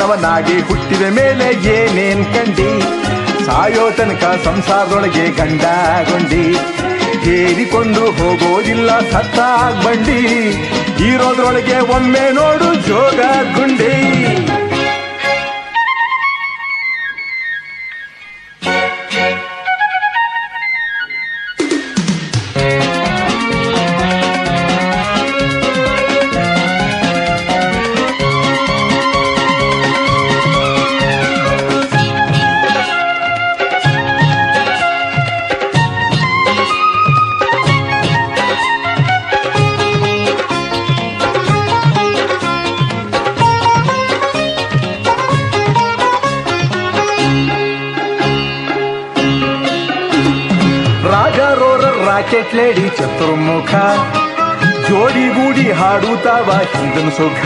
ಮಾನವನಾಗಿ ಹುಟ್ಟಿದ ಮೇಲೆ ಏನೇನ್ ಕಂಡಿ, ಸಾಯೋ ತನಕ ಸಂಸಾರದೊಳಗೆ ಗಂಡಗೊಂಡಿ, ಹೇರಿಕೊಂಡು ಹೋಗೋದಿಲ್ಲ ಸತ್ತಾಗ್ ಬಂಡಿ, ಇರೋದ್ರೊಳಗೆ ಒಮ್ಮೆ ನೋಡು ಜೋಗ ಗುಂಡಿ. ರಾಕೆಟ್ ಲೇಡಿ ಚತುರ್ಮುಖ, ಜೋಡಿಗೂಡಿ ಹಾಡುತ್ತಾವ ಹಿಂದನ್ ಸುಖ.